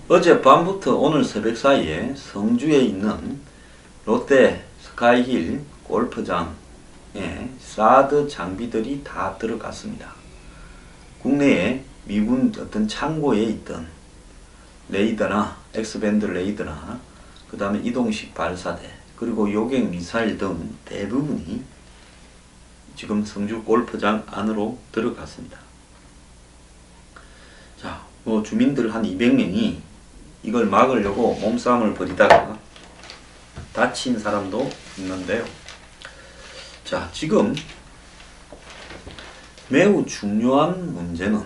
어젯밤부터 오늘 새벽 사이에 성주에 있는 롯데 스카이힐 골프장에 사드 장비들이 다 들어갔습니다. 국내에 미군 어떤 창고에 있던 레이더나 X밴드 레이더나 그 다음에 이동식 발사대 그리고 요격 미사일 등 대부분이 지금 성주 골프장 안으로 들어갔습니다. 자, 주민들 한 200명이 이걸 막으려고 몸싸움을 벌이다가 다친 사람도 있는데요. 자, 지금 매우 중요한 문제는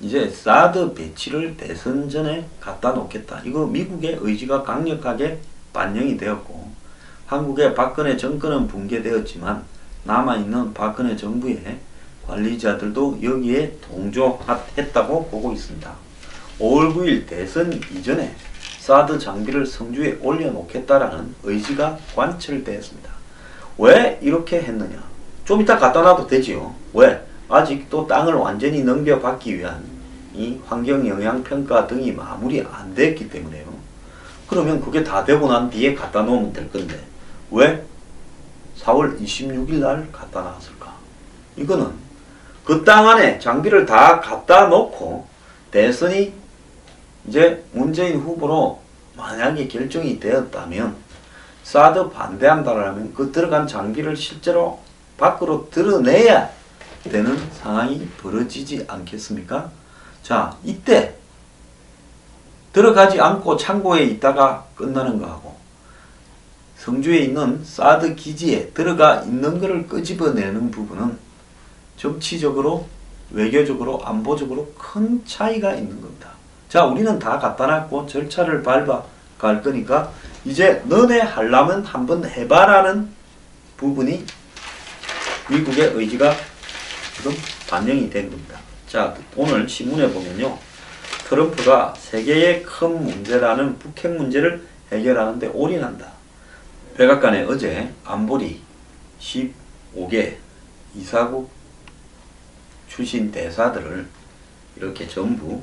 이제 사드 배치를 대선 전에 갖다 놓겠다. 이거 미국의 의지가 강력하게 반영이 되었고 한국의 박근혜 정권은 붕괴되었지만 남아있는 박근혜 정부의 관리자들도 여기에 동조했다고 보고 있습니다. 5월 9일 대선 이전에 사드 장비를 성주에 올려놓겠다라는 의지가 관철되었습니다. 왜 이렇게 했느냐? 좀 이따 갖다 놔도 되지요. 왜? 아직도 땅을 완전히 넘겨받기 위한 이 환경영향평가 등이 마무리 안 됐기 때문에요. 그러면 그게 다 되고 난 뒤에 갖다 놓으면 될 건데 왜 4월 26일 날 갖다 놨을까? 이거는 그 땅 안에 장비를 다 갖다 놓고 대선이 이제 문재인 후보로 만약에 결정이 되었다면 사드 반대한다라면 그 들어간 장비를 실제로 밖으로 드러내야 되는 상황이 벌어지지 않겠습니까? 자, 이때 들어가지 않고 창고에 있다가 끝나는 거하고 성주에 있는 사드 기지에 들어가 있는 것을 끄집어내는 부분은 정치적으로, 외교적으로, 안보적으로 큰 차이가 있는 겁니다. 자, 우리는 다 갖다 놨고 절차를 밟아 갈 거니까 이제 너네 하려면 한번 해봐라는 부분이 미국의 의지가 지금 반영이 된 겁니다. 자, 오늘 신문에 보면요. 트럼프가 세계의 큰 문제라는 북핵 문제를 해결하는데 올인한다. 백악관에 어제 안보리 15개 이사국 출신 대사들을 이렇게 전부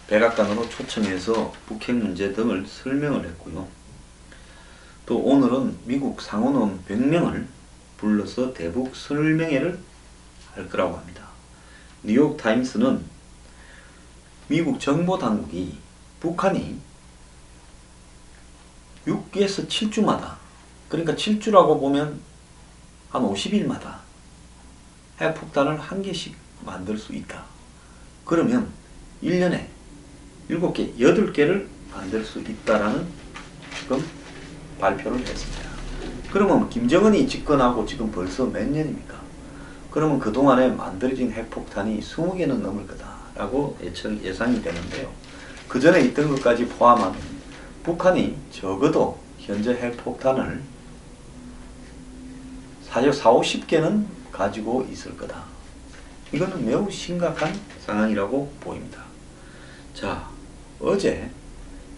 백악관으로 초청해서 북핵 문제 등을 설명을 했고요. 또 오늘은 미국 상원의원 100명을 불러서 대북 설명회를 할 거라고 합니다. 뉴욕타임스는 미국 정보당국이 북한이 6에서 7주마다 그러니까 7주라고 보면 한 50일마다 핵폭탄을 한 개씩 만들 수 있다. 그러면 1년에 7개, 8개를 만들 수 있다라는 지금 발표를 했습니다. 그러면 김정은이 집권하고 지금 벌써 몇 년입니까? 그러면 그동안에 만들어진 핵폭탄이 20개는 넘을 거다라고 예상이 되는데요. 그 전에 있던 것까지 포함하면 북한이 적어도 현재 핵폭탄을 40-50개는 가지고 있을 거다. 이거는 매우 심각한 상황이라고 보입니다. 자, 어제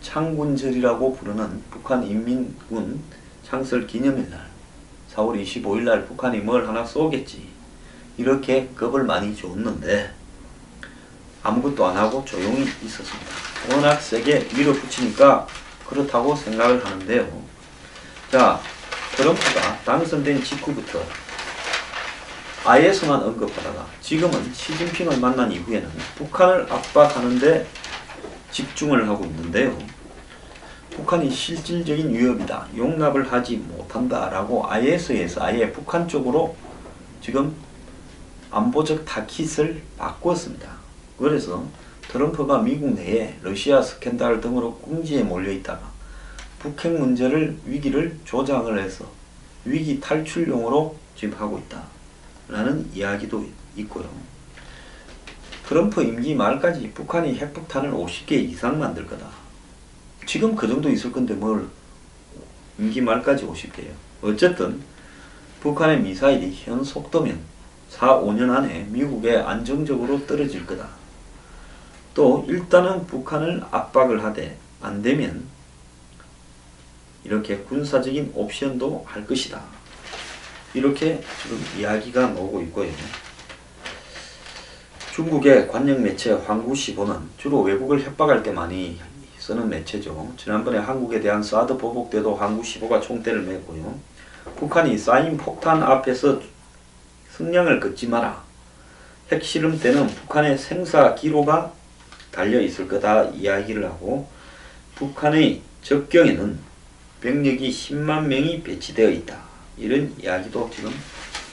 창군절이라고 부르는 북한 인민군 창설 기념일 날 4월 25일 날 북한이 뭘 하나 쏘겠지 이렇게 겁을 많이 줬는데 아무것도 안 하고 조용히 있었습니다. 워낙 세게 밀어붙이니까 그렇다고 생각을 하는데요. 자, 트럼프가 당선된 직후부터 IS만 언급하다가 지금은 시진핑을 만난 이후에는 북한을 압박하는데 집중을 하고 있는데요. 북한이 실질적인 위협이다. 용납을 하지 못한다. 라고 IS에서 아예 북한 쪽으로 지금 안보적 타깃을 바꿨습니다. 그래서 트럼프가 미국 내에 러시아 스캔들 등으로 궁지에 몰려있다가 북핵 문제를 위기를 조장을 해서 위기 탈출용으로 지금 하고 있다. 라는 이야기도 있고요. 트럼프 임기 말까지 북한이 핵폭탄을 50개 이상 만들 거다. 지금 그 정도 있을 건데 뭘 임기 말까지 50개예요. 어쨌든 북한의 미사일이 현 속도면 4-5년 안에 미국에 안정적으로 떨어질 거다. 또 일단은 북한을 압박을 하되 안되면 이렇게 군사적인 옵션도 할 것이다. 이렇게 지금 이야기가 나오고 있고요. 중국의 관영 매체 황구시보는 주로 외국을 협박할 때 많이 쓰는 매체죠. 지난번에 한국에 대한 사드 보복 때도 황구시보가 총대를 메고요. 북한이 쌓인 폭탄 앞에서 승량을 긋지 마라. 핵실험 때는 북한의 생사 기로가 달려 있을 거다 이야기를 하고, 북한의 접경에는 병력이 10만 명이 배치되어 있다. 이런 이야기도 지금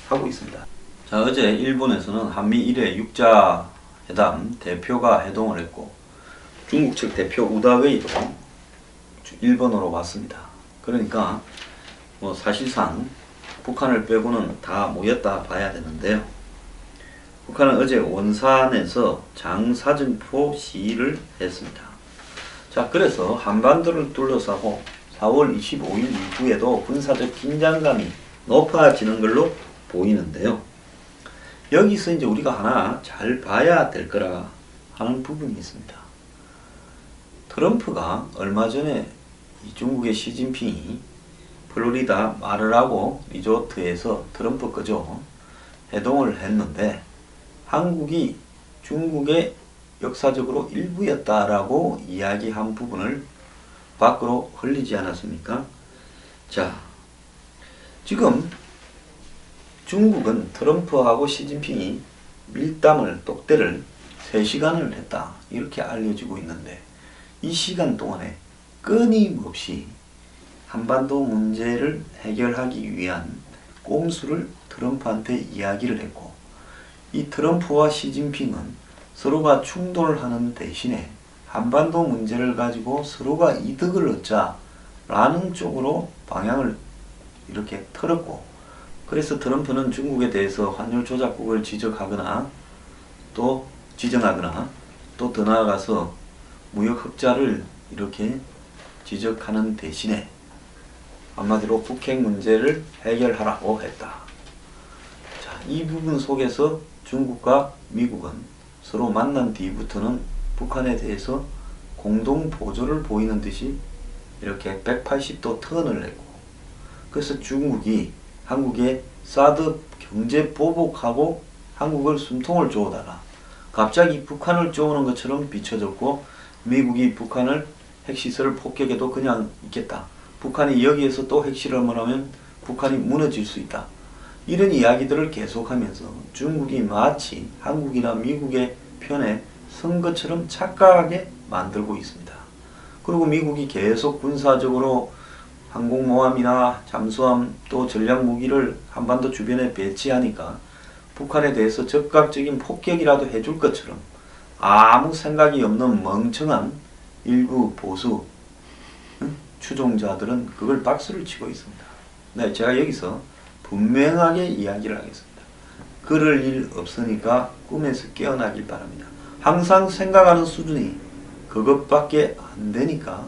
하고 있습니다. 자, 어제 일본에서는 한미 1회 육자회담 대표가 회동을 했고, 중국 측 대표 우다웨이도 일본으로 왔습니다. 그러니까 뭐 사실상 북한을 빼고는 다 모였다 봐야 되는데요. 북한은 어제 원산에서 장사정포 시위를 했습니다. 자, 그래서 한반도를 둘러싸고 4월 25일 이후에도 군사적 긴장감이 높아지는 걸로 보이는데요. 여기서 이제 우리가 하나 잘 봐야 될 거라 하는 부분이 있습니다. 트럼프가 얼마 전에 이 중국의 시진핑이 플로리다 마르라고 리조트에서 트럼프 거죠. 회동을 했는데 한국이 중국의 역사적으로 일부였다라고 이야기한 부분을 밖으로 흘리지 않았습니까? 자, 지금 중국은 트럼프하고 시진핑이 밀담을 똑대를 3시간을 했다 이렇게 알려지고 있는데, 이 시간 동안에 끊임없이 한반도 문제를 해결하기 위한 꼼수를 트럼프한테 이야기를 했고, 이 트럼프와 시진핑은 서로가 충돌하는 대신에 한반도 문제를 가지고 서로가 이득을 얻자라는 쪽으로 방향을 이렇게 틀었고, 그래서 트럼프는 중국에 대해서 환율 조작국을 지적하거나 또 지정하거나 또 더 나아가서 무역 흑자를 이렇게 지적하는 대신에 한마디로 북핵 문제를 해결하라고 했다. 자, 이 부분 속에서 중국과 미국은 서로 만난 뒤부터는 북한에 대해서 공동 보조를 보이는 듯이 이렇게 180도 턴을 했고, 그래서 중국이 한국에 사드 경제 보복하고 한국을 숨통을 쪼다가 갑자기 북한을 쪼는 것처럼 비춰졌고, 미국이 북한을 핵시설 폭격에도 그냥 있겠다. 북한이 여기에서 또 핵실험을 하면 북한이 무너질 수 있다. 이런 이야기들을 계속하면서 중국이 마치 한국이나 미국의 편에 선 것처럼 착각하게 만들고 있습니다. 그리고 미국이 계속 군사적으로 항공모함이나 잠수함 또 전략무기를 한반도 주변에 배치하니까 북한에 대해서 적극적인 폭격이라도 해줄 것처럼 아무 생각이 없는 멍청한 일부 보수 추종자들은 그걸 박수를 치고 있습니다. 네, 제가 여기서 분명하게 이야기를 하겠습니다. 그럴 일 없으니까 꿈에서 깨어나길 바랍니다. 항상 생각하는 수준이 그것밖에 안 되니까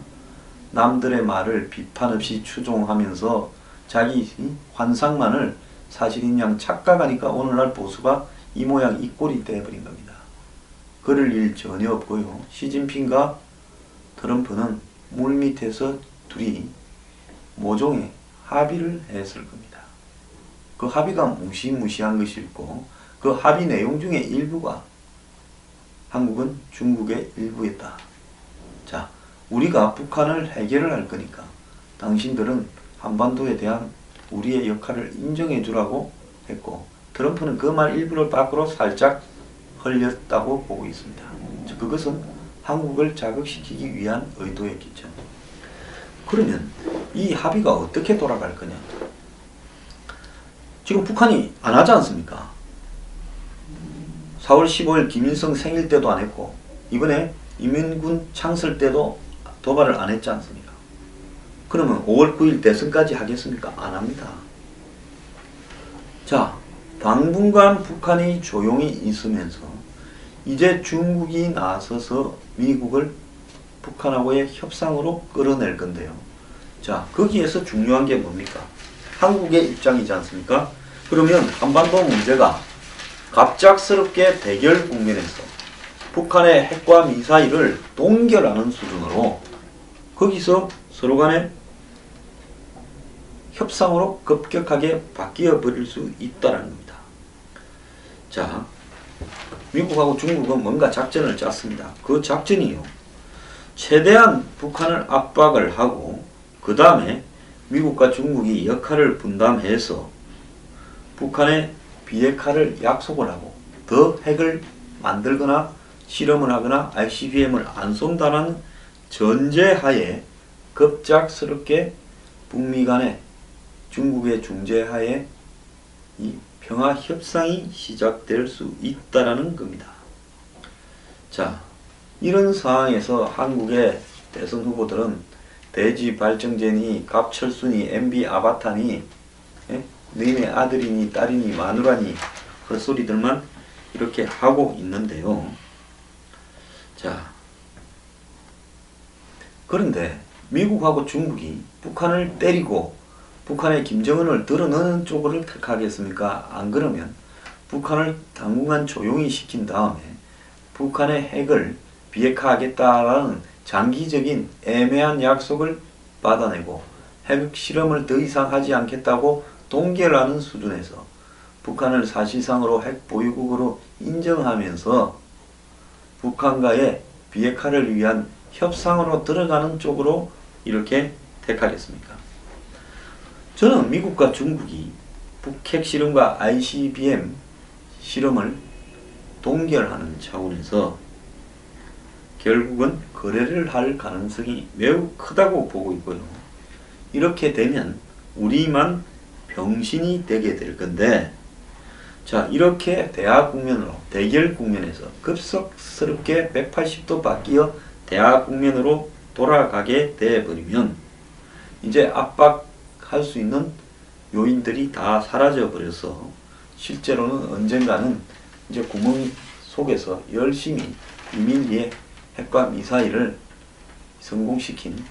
남들의 말을 비판 없이 추종하면서 자기 환상만을 사실인 양 착각하니까 오늘날 보수가 이 모양 이 꼴이 돼버린 겁니다. 그럴 일 전혀 없고요. 시진핑과 트럼프는 물밑에서 둘이 모종의 합의를 했을 겁니다. 그 합의가 무시무시한 것이 있고, 그 합의 내용 중에 일부가 한국은 중국의 일부였다. 자, 우리가 북한을 해결을 할 거니까 당신들은 한반도에 대한 우리의 역할을 인정해 주라고 했고, 트럼프는 그 말 일부를 밖으로 살짝 흘렸다고 보고 있습니다. 그것은 한국을 자극시키기 위한 의도였겠죠. 그러면 이 합의가 어떻게 돌아갈 거냐? 지금 북한이 안 하지 않습니까? 4월 15일 김일성 생일 때도 안 했고, 이번에 인민군 창설 때도 도발을 안 했지 않습니까? 그러면 5월 9일 대선까지 하겠습니까? 안 합니다. 자, 당분간 북한이 조용히 있으면서 이제 중국이 나서서 미국을 북한하고의 협상으로 끌어낼 건데요. 자, 거기에서 중요한 게 뭡니까? 한국의 입장이지 않습니까? 그러면 한반도 문제가 갑작스럽게 대결 국면에서 북한의 핵과 미사일을 동결하는 수준으로 거기서 서로 간에 협상으로 급격하게 바뀌어 버릴 수 있다는 겁니다. 자, 미국하고 중국은 뭔가 작전을 짰습니다. 그 작전이요, 최대한 북한을 압박을 하고 그 다음에 미국과 중국이 역할을 분담해서 북한의 비핵화를 약속을 하고 더 핵을 만들거나 실험을 하거나 ICBM을 안 쏜다는 전제하에 급작스럽게 북미 간에 중국의 중재하에 이 평화 협상이 시작될 수 있다라는 겁니다. 자, 이런 상황에서 한국의 대선 후보들은 대지 발정제니 갑철순이 MB 아바타니 너희네 아들이니 딸이니 마누라니 헛소리들만 이렇게 하고 있는데요. 자, 그런데 미국하고 중국이 북한을 때리고 북한의 김정은을 드러내는 쪽을 택하겠습니까? 안 그러면 북한을 당분간 조용히 시킨 다음에 북한의 핵을 비핵화하겠다라는 장기적인 애매한 약속을 받아내고 핵 실험을 더 이상 하지 않겠다고 동결하는 수준에서 북한을 사실상으로 핵 보유국으로 인정하면서 북한과의 비핵화를 위한 협상으로 들어가는 쪽으로 이렇게 택하겠습니까? 저는 미국과 중국이 북핵 실험과 ICBM 실험을 동결하는 차원에서 결국은 거래를 할 가능성이 매우 크다고 보고 있고요. 이렇게 되면 우리만 병신이 되게 될 건데, 자, 이렇게 대화 국면으로, 대결 국면에서 급속스럽게 180도 바뀌어 대화 국면으로 돌아가게 되어버리면 이제 압박할 수 있는 요인들이 다 사라져 버려서 실제로는 언젠가는 이제 구멍 속에서 열심히 비밀리에 핵과 미사일을 성공시킨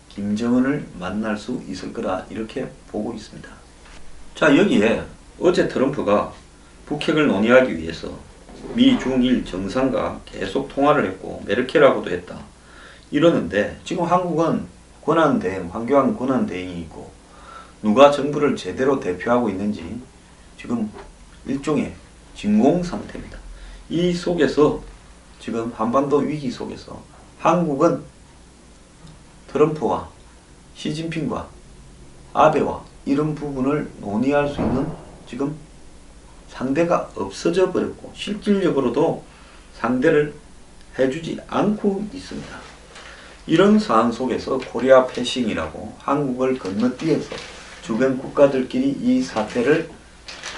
김정은을 만날 수 있을 거라 이렇게 보고 있습니다. 자, 여기에 어제 트럼프가 북핵을 논의하기 위해서 미, 중, 일 정상과 계속 통화를 했고 메르켈하고도 했다 이러는데, 지금 한국은 권한대행, 황교안 권한대행이 있고 누가 정부를 제대로 대표하고 있는지 지금 일종의 진공 상태입니다. 이 속에서 지금 한반도 위기 속에서 한국은 트럼프와 시진핑과 아베와 이런 부분을 논의할 수 있는 지금 상대가 없어져 버렸고 실질적으로도 상대를 해주지 않고 있습니다. 이런 상황 속에서 코리아 패싱이라고 한국을 건너뛰어서 주변 국가들끼리 이 사태를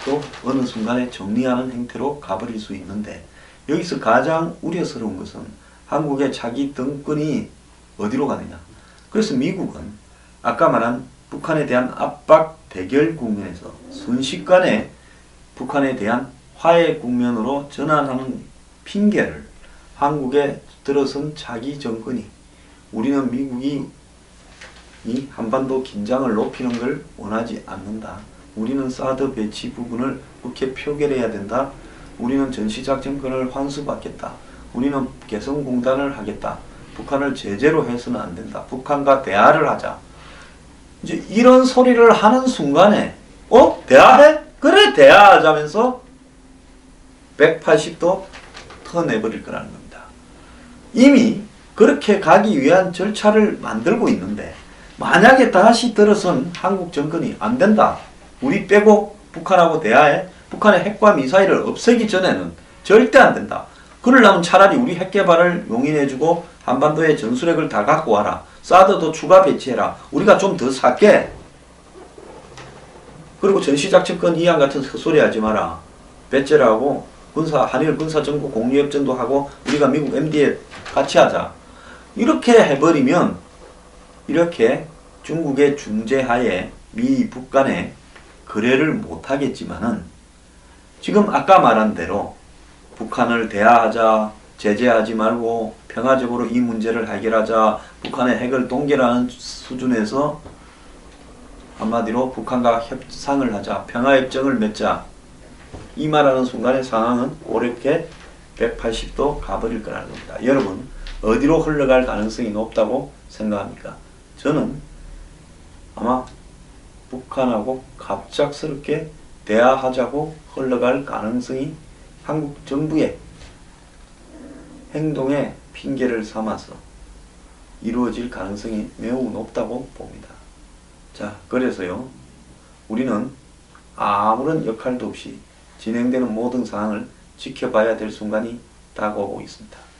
또 어느 순간에 정리하는 행태로 가버릴 수 있는데, 여기서 가장 우려스러운 것은 한국의 자기 등권이 어디로 가느냐. 그래서 미국은 아까 말한 북한에 대한 압박 대결 국면에서 순식간에 북한에 대한 화해 국면으로 전환하는 핑계를 한국에 들어선 자기 정권이, 우리는 미국이 이 한반도 긴장을 높이는 걸 원하지 않는다. 우리는 사드 배치 부분을 국회 표결해야 된다. 우리는 전시작전권을 환수받겠다. 우리는 개성공단을 하겠다. 북한을 제재로 해서는 안 된다. 북한과 대화를 하자. 이제 이런 소리를 하는 순간에 대화해? 그래, 대화하자면서 180도 턴해버릴 거라는 겁니다. 이미 그렇게 가기 위한 절차를 만들고 있는데, 만약에 다시 들어선 한국 정권이 안 된다, 우리 빼고 북한하고 대화해, 북한의 핵과 미사일을 없애기 전에는 절대 안 된다, 그러려면 차라리 우리 핵 개발을 용인해주고 한반도에 전술핵을 다 갖고 와라, 사드도 추가 배치해라, 우리가 좀 더 살게, 그리고 전시작전권 이양 같은 헛소리 하지 마라, 배째라고 한일 군사정보 공유협정도 하고 우리가 미국 MD에 같이 하자, 이렇게 해버리면 이렇게 중국의 중재하에 미, 북 간에 거래를 못하겠지만은 지금 아까 말한 대로 북한을 대화하자, 제재하지 말고 평화적으로 이 문제를 해결하자, 북한의 핵을 동결하는 수준에서 한마디로 북한과 협상을 하자, 평화협정을 맺자, 이 말하는 순간의 상황은 그렇게 180도 가버릴 거라는 겁니다. 여러분, 어디로 흘러갈 가능성이 높다고 생각합니까? 저는 아마 북한하고 갑작스럽게 대화하자고 흘러갈 가능성이 한국 정부의 행동에 핑계를 삼아서 이루어질 가능성이 매우 높다고 봅니다. 자, 그래서요, 우리는 아무런 역할도 없이 진행되는 모든 상황을 지켜봐야 될 순간이 다가오고 있습니다.